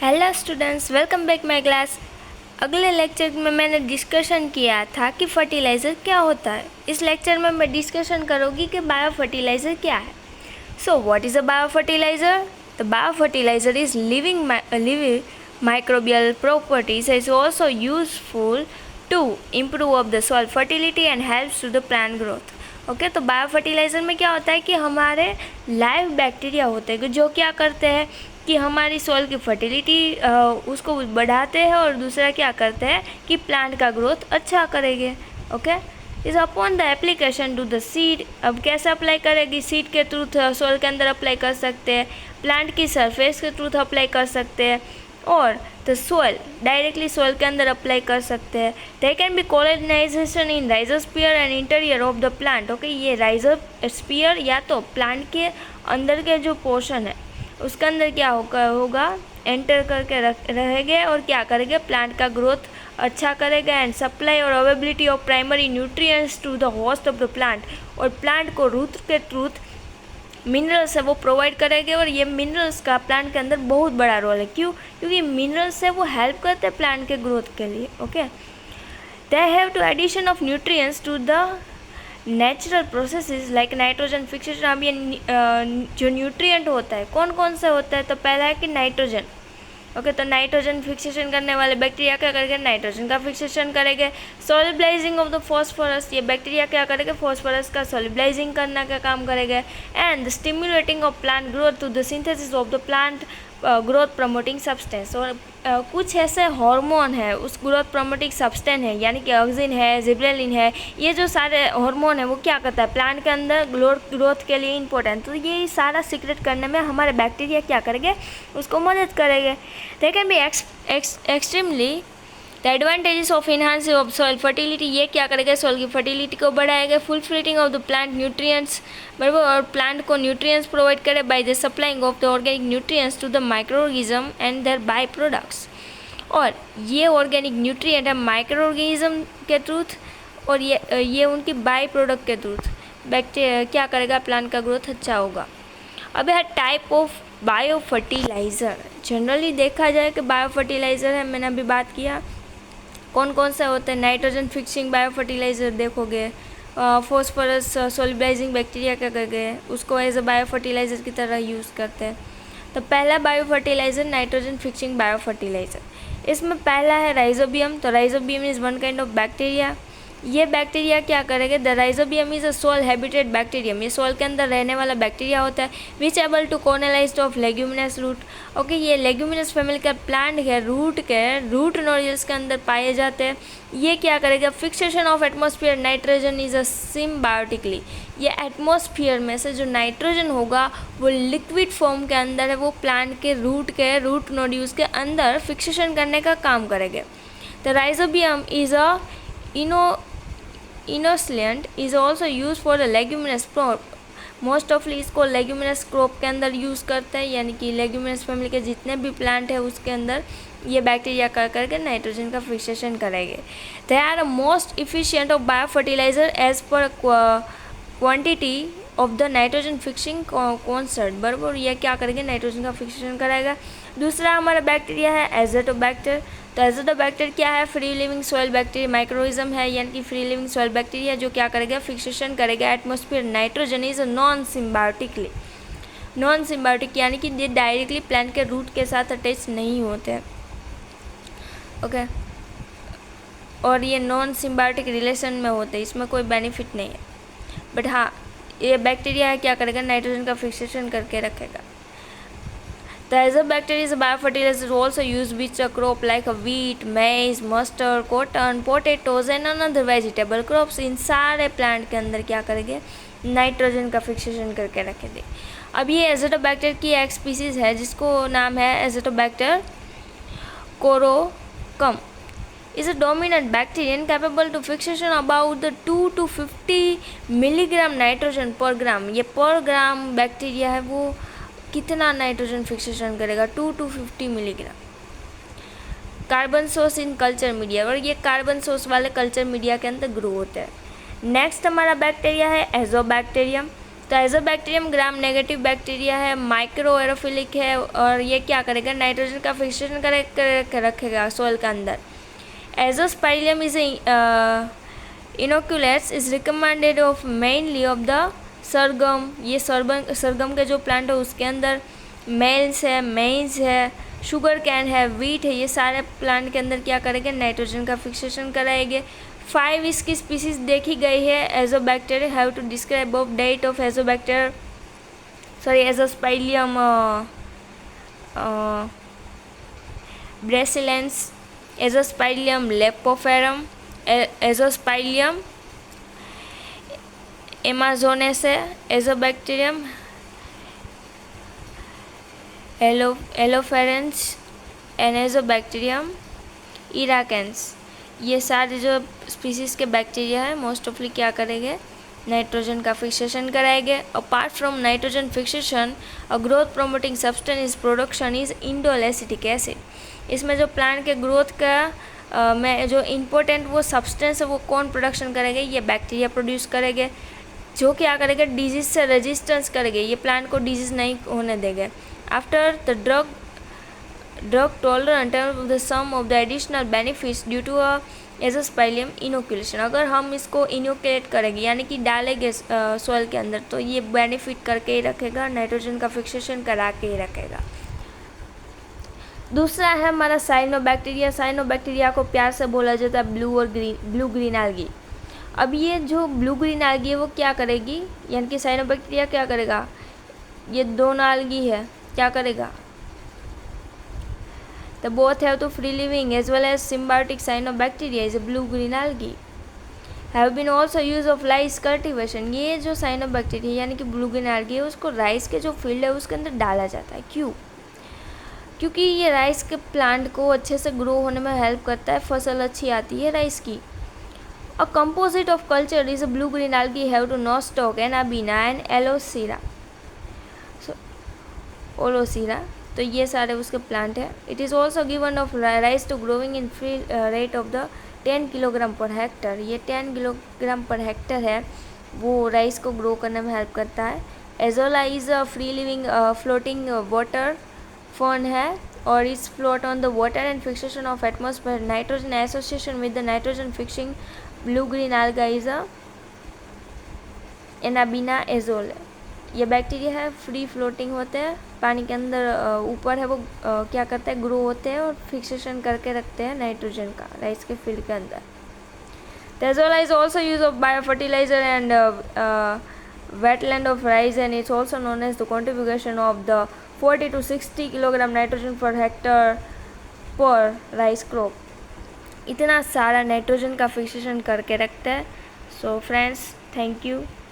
Hello students, welcome back my class. अगले lecture में मैंने डिस्कशन किया था कि फर्टिलाइज़र क्या होता है। इस लेक्चर में मैं डिस्कशन करूँगी कि बायो फर्टिलाइज़र क्या है। So what is a bio fertiliser? The bio fertiliser is living microbial properties is also useful to improve of the soil fertility and helps to the plant growth. Okay, तो bio fertiliser में क्या होता है कि हमारे live bacteria होते हैं जो क्या करते हैं कि हमारी सॉइल की फर्टिलिटी उसको बढ़ाते हैं, और दूसरा क्या करते हैं कि प्लांट का ग्रोथ अच्छा करेंगे। Okay, is upon the application to the seed. अब कैसे अप्लाई करेगी? सीड के थ्रू सॉइल के अंदर अप्लाई कर सकते हैं, प्लांट की सरफेस के थ्रू अप्लाई कर सकते हैं, और द सॉइल डायरेक्टली सॉइल के अंदर अप्लाई कर सकते हैं। They can be colonization in rhizosphere and interior of the plant. Okay, ये राइजोस्फीयर या तो प्लांट के अंदर के जो पोर्शन है उसके अंदर क्या होगा एंटर करके रहेंगे, और क्या करेंगे प्लांट का ग्रोथ अच्छा करेगा, एंड सप्लाई और availability of primary nutrients to the host of the plant. और प्लांट को रूट के थ्रू मिनरल्स है वो प्रोवाइड करेंगे, और ये मिनरल्स का प्लांट के अंदर बहुत बड़ा रोल है। क्यों? क्योंकि मिनरल्स है वो हेल्प करते हैं प्लांट के ग्रोथ के लिए। Okay, they have to addition of nutrients to the natural processes like nitrogen fixation. अब ये जो न्यूट्रिएंट होता है कौन कौन से होता है? तो पहला है कि नाइट्रोजन। ओके, तो नाइट्रोजन फिक्सेशन करने वाले बैक्टीरिया क्या करेंगे? नाइट्रोजन का फिक्सेशन करेंगे। सोलिबलाइजिंग ऑफ द फॉस्फोरस, ये बैक्टीरिया क्या करेंगे? फॉस्फोरस का सोलिबलाइजिंग करने का काम करेंगे। And stimulating of plant growth to the synthesis of the plant growth promoting substance. और कुछ ऐसे हार्मोन है उस ग्रोथ प्रमोटिंग सब्सटेंस है, यानी कि ऑक्सिन है, जिब्रेलिन है, ये जो सारे हार्मोन है वो क्या करता है प्लांट के अंदर ग्रोथ के लिए इंपॉर्टेंट। तो ये सारा सीक्रेट करने में हमारे बैक्टीरिया क्या करेंगे? उसको मदद करेंगे। They can be extremely the advantages of enhancing of soil fertility, ये क्या करेगा? सॉइल की फर्टिलिटी को बढ़ाएगा। Fulfilling of the plant nutrients, बराबर, और प्लांट को न्यूट्रिएंट्स प्रोवाइड करे by the supplying of the organic nutrients to the microorganism and their by products. और ये ऑर्गेनिक न्यूट्रिएंट है माइक्रो ऑर्गेनिज्म के थ्रू, और ये उनकी बाय प्रोडक्ट के थ्रू बैक्टीरिया क्या करेगा? प्लांट का ग्रोथ अच्छा होगा। अब है type of bio fertiliser. Generally देखा जाए कि बायो फर्टिलाइज़र है, मैंने अभी बात किया कौन कौन सा होता है। नाइट्रोजन फिक्सिंग बायो फर्टिलाइज़र देखोगे, फॉस्फोरस सोलिबलाइजिंग बैक्टीरिया क्या कर गए उसको एज अ बायो फर्टिलाइज़र की तरह यूज़ करते हैं। तो पहला bio fertiliser nitrogen fixing bio fertiliser. इसमें पहला है राइजोबियम। तो rhizobium is one kind of bacteria. ये बैक्टीरिया क्या करेंगे? The rhizobium is a soil habitat bacterium. ये सोल के अंदर रहने वाला बैक्टीरिया होता है, which able to colonise of leguminous root. Okay, ये लेग्यूमिनस फैमिली का प्लांट है, रूट नोडल्स के अंदर पाए जाते हैं। ये क्या करेगा? Fixation of atmosphere nitrogen is a symbiotically. ये एटमॉस्फेयर में से जो नाइट्रोजन होगा वो लिक्विड फॉर्म के अंदर है, वो प्लांट के रूट नोड्यूल्स के अंदर फिक्सेशन करने का काम करेंगे। The rhizobium is a inoculant is also use for the leguminous crop. Most ऑफली इसको लेग्यूमिनस क्रॉप के अंदर यूज़ करते हैं, यानी कि लेग्यूमिनस फैमिली के जितने भी प्लांट है उसके अंदर ये बैक्टीरिया करके नाइट्रोजन का फिक्सेशन करेंगे। They are a most efficient of bio fertilizer as per quantity of the nitrogen fixing concert, बराबर। ये क्या करेंगे? नाइट्रोजन का फिक्सेशन कराएगा। दूसरा हमारा बैक्टीरिया है एजोटोबैक्टर। तो एजोटोबैक्टर क्या है? फ्री लिविंग सॉइल बैक्टीरिया माइक्रोइज्म है, यानी कि फ्री लिविंग सॉइल बैक्टीरिया जो क्या करेगा? फिक्सेशन करेगा atmosphere nitrogen is non symbiotic, यानी कि ये डायरेक्टली प्लांट के रूट के साथ अटैच नहीं होते हैं। ओके, और ये नॉन सिम्बायोटिक रिलेशन में होते हैं, इसमें कोई बेनिफिट नहीं है। बट हाँ, ये बैक्टीरिया है क्या करेगा? नाइट्रोजन का फिक्सेशन करके रखेगा। The azobacter is a biofertilizer also used with a crop like wheat, maize, mustard, cotton, potatoes and another vegetable crops। इन सारे प्लांट के अंदर क्या करेंगे? नाइट्रोजन का फिक्सेशन करके रखेंगे। अब ये एजोटोबैक्टर की एक स्पीसीज है जिसको नाम है Azotobacter कोरोकम। is a dominant bacterium capable to fixation about the 2 to 50 milligram nitrogen पर ग्राम। ये पर ग्राम बैक्टीरिया है वो कितना नाइट्रोजन फिक्सेशन करेगा? 2 to 50 milligram. Carbon source in culture media, और ये कार्बन सोर्स वाले कल्चर मीडिया के अंदर ग्रो होता है। नेक्स्ट हमारा बैक्टीरिया है एजोबैक्टीरियम। तो एजोबैक्टीरियम ग्राम नेगेटिव बैक्टीरिया है, माइक्रो एरोफिलिक है, और ये क्या करेगा, नाइट्रोजन का फिक्सेशन कर रखेगा सॉइल के अंदर। Azospirillum is inoculants is recommended of mainly of the sorghum. ये सरगम के जो प्लांट है उसके अंदर मेल्स है, मेन्स है, शुगर कैन है, वीट है, ये सारे प्लांट के अंदर क्या करेंगे, नाइट्रोजन का फिक्सेशन कराएंगे। 5 इसकी स्पीसीज देखी गई है azotobacter. Have to describe of that of azotobacter azospirillum brasilense, azospirillum lipoferum, azospirillum amazonense है, एजोबैक्टीरियम एलोफेरेंस एंड एजोबैक्टीरियम इराकेंस। ये सारे जो स्पीसीज़ के बैक्टीरिया है मोस्ट ऑफली क्या करेंगे, नाइट्रोजन का फिक्सेशन कराएंगे। Apart from nitrogen fixation a growth promoting substance is production is indole acetic acid. इसमें जो प्लांट के ग्रोथ का में जो इम्पोर्टेंट वो सब्सटेंस है वो कौन प्रोडक्शन करेंगे, ये बैक्टीरिया प्रोड्यूस करेंगे, जो क्या करेंगे, डिजीज से रेजिस्टेंस करेंगे, ये प्लांट को डिजीज नहीं होने देंगे। After the drug tolerant of the sum of the additional benefits due to a Azospirillum inoculation. अगर हम इसको इनोकुलेट करेंगे यानी कि डालेंगे सॉइल के अंदर तो ये बेनिफिट करके ही रखेगा, नाइट्रोजन का फिक्सेशन करा के ही रखेगा। दूसरा है हमारा साइनोबैक्टीरिया। साइनोबैक्टीरिया को प्यार से बोला जाता है ब्लू ग्रीन एल्गी। अब ये जो ब्लू ग्रीन एल्गी है वो क्या करेगी, यानी कि साइनोबैक्टीरिया क्या करेगा, ये दोनों एल्गी है क्या करेगा, The both have to free living as well as symbiotic cyanobacteria is a blue-green algae. Have been also use of rice cultivation. ये जो cyanobacteria यानी कि blue green algae है उसको राइस के जो फील्ड है उसके अंदर डाला जाता है। क्यों? क्योंकि ये राइस के प्लांट को अच्छे से ग्रो होने में हेल्प करता है, फसल अच्छी आती है राइस की। A composite of culture is a blue-green algae have to nostoc, Anabaena and Alocera. So, Olocera. तो ये सारे उसके प्लांट है। It is also given of rice to growing in free rate of the 10 kilogram per hectare. ये 10 kilogram per Hector है वो rice को grow करने में हेल्प करता है। Azolla is a free living floating water fern है और it's float on the water and fixation of atmosphere nitrogen association with the nitrogen fixing blue green alga is a anabaena azolla. ये bacteria है free floating होते हैं पानी के अंदर, ऊपर है वो क्या करता है, ग्रो होते हैं और फिक्सेशन करके रखते हैं नाइट्रोजन का राइस के फील्ड के अंदर। Tezola is also used of biofertilizer and wetland of rice and it's also known as the contribution of the 40 to 60 kilogram nitrogen per hectare पर राइस क्रॉप। इतना सारा नाइट्रोजन का फिक्सेशन करके रखता है। So friends, thank you.